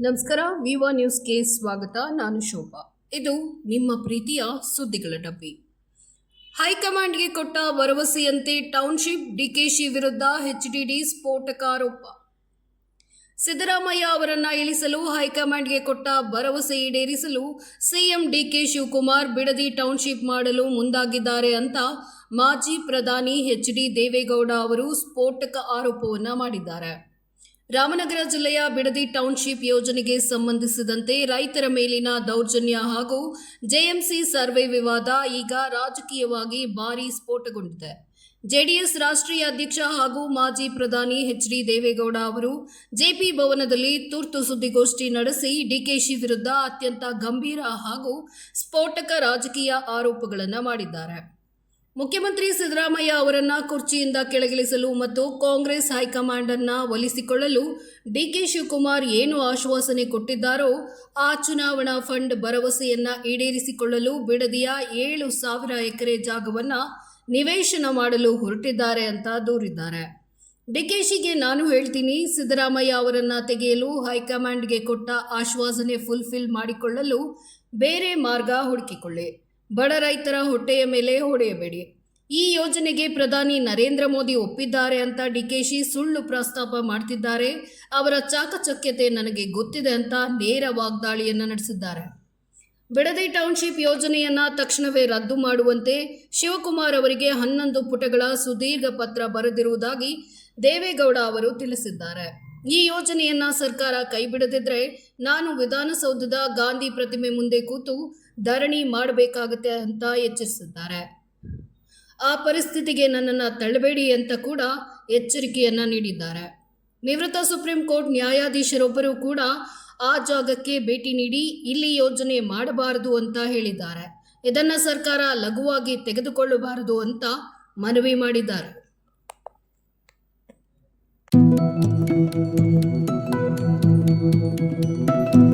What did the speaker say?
ನಮಸ್ಕಾರ, ವಿವಾ ನ್ಯೂಸ್ಗೆ ಸ್ವಾಗತ. ನಾನು ಶೋಭಾ. ಇದು ನಿಮ್ಮ ಪ್ರೀತಿಯ ಸುದ್ದಿಗಳ ಡಬ್ಬಿ. ಹೈಕಮಾಂಡ್ಗೆ ಕೊಟ್ಟ ಭರವಸೆಯಂತೆ ಟೌನ್ಶಿಪ್, ಡಿಕೆಶಿ ವಿರುದ್ಧ ಎಚ್ಡಿಡಿ ಸ್ಫೋಟಕ ಆರೋಪ. ಸಿದ್ದರಾಮಯ್ಯ ಅವರನ್ನ ಇಳಿಸಲು ಹೈಕಮಾಂಡ್ಗೆ ಕೊಟ್ಟ ಭರವಸೆ ಈಡೇರಿಸಲು ಸಿಎಂ ಡಿಕೆ ಶಿವಕುಮಾರ್ ಬಿಡದಿ ಟೌನ್ಶಿಪ್ ಮಾಡಲು ಮುಂದಾಗಿದ್ದಾರೆ ಅಂತ ಮಾಜಿ ಪ್ರಧಾನಿ ಎಚ್ಡಿ ದೇವೇಗೌಡ ಅವರು ಸ್ಫೋಟಕ ಆರೋಪವನ್ನ ಮಾಡಿದ್ದಾರೆ. ರಾಮನಗರ ಜಿಲ್ಲೆಯ ಬಿಡದಿ ಟೌನ್ಶಿಪ್ ಯೋಜನೆಗೆ ಸಂಬಂಧಿಸಿದಂತೆ ರೈತರ ಮೇಲಿನ ದೌರ್ಜನ್ಯ ಹಾಗೂ ಜೆಎಂಸಿ ಸರ್ವೆ ವಿವಾದ ಈಗ ರಾಜಕೀಯವಾಗಿ ಭಾರೀ ಸ್ಫೋಟಗೊಂಡಿದೆ. ಜೆಡಿಎಸ್ ರಾಷ್ಟ್ರೀಯ ಅಧ್ಯಕ್ಷ ಹಾಗೂ ಮಾಜಿ ಪ್ರಧಾನಿ ಎಚ್ಡಿ ದೇವೇಗೌಡ ಅವರು ಜೆಪಿ ಭವನದಲ್ಲಿ ತುರ್ತು ಸುದ್ದಿಗೋಷ್ಠಿ ನಡೆಸಿ ಡಿಕೆಶಿ ವಿರುದ್ಧ ಅತ್ಯಂತ ಗಂಭೀರ ಹಾಗೂ ಸ್ಫೋಟಕ ರಾಜಕೀಯ ಆರೋಪಗಳನ್ನು ಮಾಡಿದ್ದಾರೆ. ಮುಖ್ಯಮಂತ್ರಿ ಸಿದ್ದರಾಮಯ್ಯ ಅವರನ್ನ ಕುರ್ಚಿಯಿಂದ ಕೆಳಗಿಳಿಸಲು ಮತ್ತು ಕಾಂಗ್ರೆಸ್ ಹೈಕಮಾಂಡ್ ಅನ್ನ ಒಲಿಸಿಕೊಳ್ಳಲು ಡಿಕೆ ಶಿವಕುಮಾರ್ ಏನು ಆಶ್ವಾಸನೆ ಕೊಟ್ಟಿದ್ದಾರೋ ಆ ಚುನಾವಣಾ ಫಂಡ್ ಭರವಸೆಯನ್ನ ಈಡೇರಿಸಿಕೊಳ್ಳಲು ಬಿಡದಿಯ 7,000 ಎಕರೆ ಜಾಗವನ್ನ ನಿವೇಶನ ಮಾಡಲು ಹೊರಟಿದ್ದಾರೆ ಅಂತ ದೂರಿದ್ದಾರೆ. ಡಿಕೆಶಿಗೆ ನಾನು ಹೇಳ್ತೀನಿ, ಸಿದ್ದರಾಮಯ್ಯ ಅವರನ್ನ ತೆಗೆಯಲು ಹೈಕಮಾಂಡ್ಗೆ ಕೊಟ್ಟ ಆಶ್ವಾಸನೆ ಫುಲ್ಫಿಲ್ ಮಾಡಿಕೊಳ್ಳಲು ಬೇರೆ ಮಾರ್ಗ ಹುಡುಕಿಕೊಳ್ಳಿ. ಬಡ ರೈತರ ಹೊಟ್ಟೆಯ ಮೇಲೆ ಹೊಡೆಯಬೇಡಿ. ಈ ಯೋಜನೆಗೆ ಪ್ರಧಾನಿ ನರೇಂದ್ರ ಮೋದಿ ಒಪ್ಪಿದ್ದಾರೆ ಅಂತ ಡಿಕೆಶಿ ಸುಳ್ಳು ಪ್ರಸ್ತಾಪ ಮಾಡ್ತಿದ್ದಾರೆ. ಅವರ ಚಾಕಚಕ್ಯತೆ ನನಗೆ ಗೊತ್ತಿದೆ ಅಂತ ನೇರ ವಾಗ್ದಾಳಿಯನ್ನು ನಡೆಸಿದ್ದಾರೆ. ಬಿಡದಿ ಟೌನ್ಶಿಪ್ ಯೋಜನೆಯನ್ನ ತಕ್ಷಣವೇ ರದ್ದು ಮಾಡುವಂತೆ ಶಿವಕುಮಾರ್ ಅವರಿಗೆ 11 ಪುಟಗಳ ಸುದೀರ್ಘ ಪತ್ರ ಬರೆದಿರುವುದಾಗಿ ದೇವೇಗೌಡ ಅವರು ತಿಳಿಸಿದ್ದಾರೆ. ಈ ಯೋಜನೆಯನ್ನ ಸರ್ಕಾರ ಕೈಬಿಡದಿದ್ರೆ ನಾನು ವಿಧಾನಸೌಧದ ಗಾಂಧಿ ಪ್ರತಿಮೆ ಮುಂದೆ ಕೂತು ಧರಣಿ ಮಾಡಬೇಕಾಗುತ್ತೆ ಅಂತ ಎಚ್ಚರಿಸಿದ್ದಾರೆ. ಆ ಪರಿಸ್ಥಿತಿಗೆ ನನ್ನನ್ನು ತಳ್ಳಬೇಡಿ ಅಂತ ಕೂಡ ಎಚ್ಚರಿಕೆಯನ್ನ ನೀಡಿದ್ದಾರೆ. ನಿವೃತ್ತ ಸುಪ್ರೀಂ ಕೋರ್ಟ್ ನ್ಯಾಯಾಧೀಶರೊಬ್ಬರು ಕೂಡ ಆ ಜಾಗಕ್ಕೆ ಭೇಟಿ ನೀಡಿ ಇಲ್ಲಿ ಯೋಜನೆ ಮಾಡಬಾರದು ಅಂತ ಹೇಳಿದ್ದಾರೆ. ಇದನ್ನ ಸರ್ಕಾರ ಲಘುವಾಗಿ ತೆಗೆದುಕೊಳ್ಳಬಾರದು ಅಂತ ಮನವಿ ಮಾಡಿದ್ದಾರೆ.